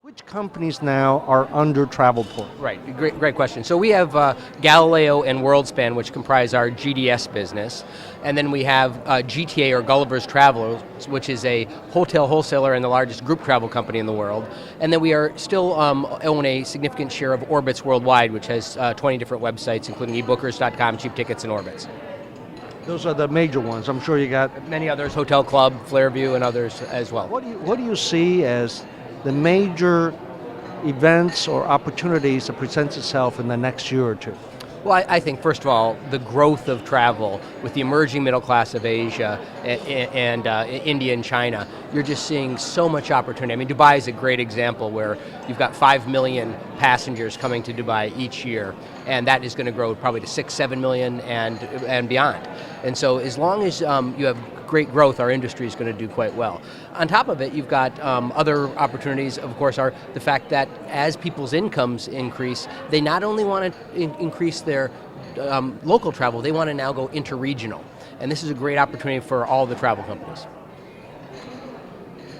Which companies now are under Travelport? Right, great question. So we have Galileo and Worldspan, which comprise our GDS business. And then we have GTA, or Gulliver's Travelers, which is a hotel wholesaler and the largest group travel company in the world. And then we are still own a significant share of Orbitz worldwide, which has 20 different websites, including ebookers.com, Cheap Tickets, and Orbitz. Those are the major ones. I'm sure you got Many others, Hotel Club, Flairview, and others as well. What do you see as the major events or opportunities that presents itself in the next year or two? Well, I think, first of all, the growth of travel with the emerging middle class of Asia and India and China, you're just seeing so much opportunity. I mean, Dubai is a great example where you've got 5 million passengers coming to Dubai each year, and that is going to grow probably to 6-7 million and beyond. And so as long as you have great growth, our industry is going to do quite well. On top of it, you've got other opportunities, of course, are the fact that as people's incomes increase, they not only want to increase their local travel, they want to now go interregional. And this is a great opportunity for all the travel companies.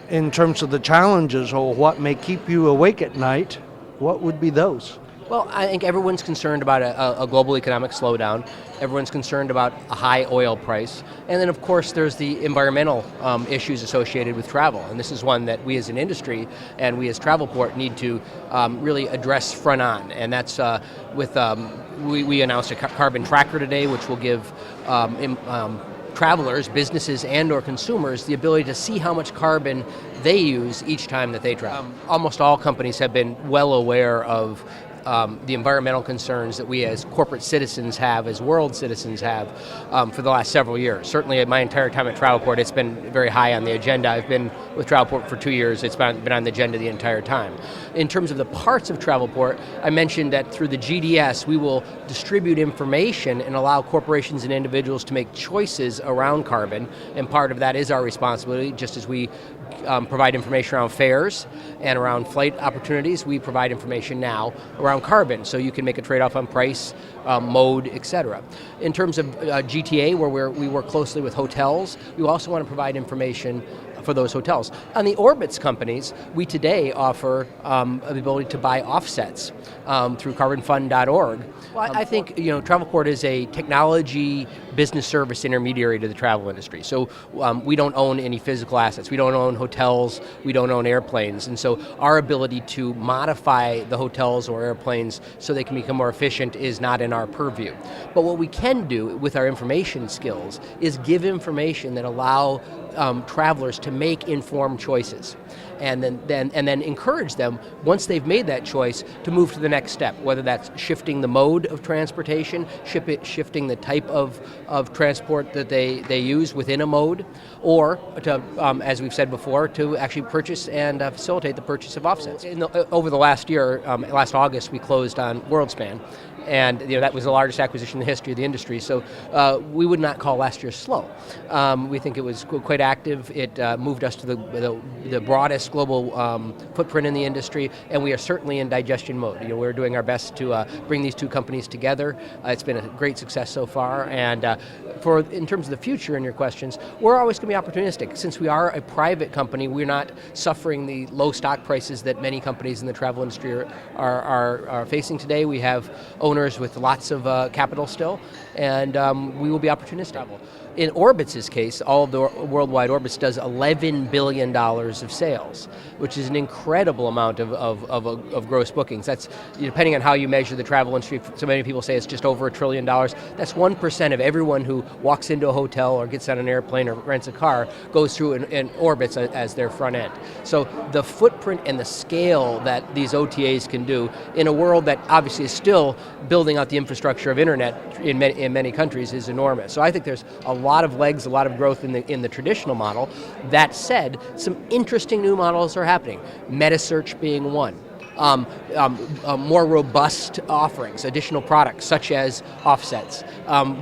In terms of the challenges or what may keep you awake at night, what would be those? Well, I think everyone's concerned about a global economic slowdown. Everyone's concerned about a high oil price. And then, of course, there's the environmental issues associated with travel. And this is one that we as an industry and we as Travelport need to really address front on. And that's we announced a Carbon Trakker today, which will give travelers, businesses, and or consumers the ability to see how much carbon they use each time that they travel. Almost all companies have been well aware of the environmental concerns that we as corporate citizens have, as world citizens have, for the last several years. Certainly my entire time at Travelport, it's been very high on the agenda. I've been with Travelport for 2 years. It's been on the agenda the entire time. In terms of the parts of Travelport, I mentioned that through the GDS, we will distribute information and allow corporations and individuals to make choices around carbon, and part of that is our responsibility, just as we provide information around fares and around flight opportunities, we provide information now around carbon, so you can make a trade-off on price, mode, etc. In terms of GTA, where we work closely with hotels, we also want to provide information for those hotels. On the Orbitz companies, we today offer the ability to buy offsets through carbonfund.org. Well, I think Travelport is a technology business service intermediary to the travel industry. So we don't own any physical assets. We don't own hotels. We don't own airplanes. And so our ability to modify the hotels or airplanes so they can become more efficient is not in our purview. But what we can do with our information skills is give information that allow travelers to make informed choices, and then encourage them, once they've made that choice, to move to the next step, whether that's shifting the mode of transportation, shifting the type of transport that they use within a mode, or to, as we've said before, to actually purchase and facilitate the purchase of offsets. Over the last year, last August, we closed on Worldspan. And that was the largest acquisition in the history of the industry. So we would not call last year slow. We think it was quite active. It moved us to the broadest global footprint in the industry, and we are certainly in digestion mode. We're doing our best to bring these two companies together. It's been a great success so far. And in terms of the future, in your questions, we're always going to be opportunistic. Since we are a private company, we're not suffering the low stock prices that many companies in the travel industry are facing today. We have owners with lots of capital still, and we will be opportunistic. In Orbitz's case, all of the worldwide Orbitz does $11 billion of sales, which is an incredible amount of gross bookings. That's, depending on how you measure the travel industry, so many people say it's just over $1 trillion. That's 1% of everyone who walks into a hotel or gets on an airplane or rents a car goes through an Orbitz as their front end. So the footprint and the scale that these OTAs can do in a world that obviously is still building out the infrastructure of internet in many countries is enormous. So I think there's a lot of legs, a lot of growth in the traditional model. That said, some interesting new models are happening. Metasearch being one. More robust offerings, additional products such as offsets,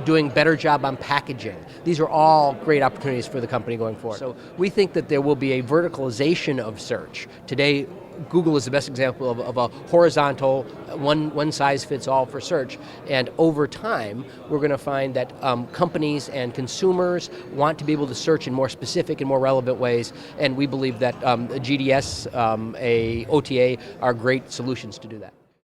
doing better job on packaging. These are all great opportunities for the company going forward. So we think that there will be a verticalization of search. Today, Google is the best example of a horizontal, one size fits all for search. And over time, we're going to find that companies and consumers want to be able to search in more specific and more relevant ways. And we believe that GDS, OTA, are great solutions to do that.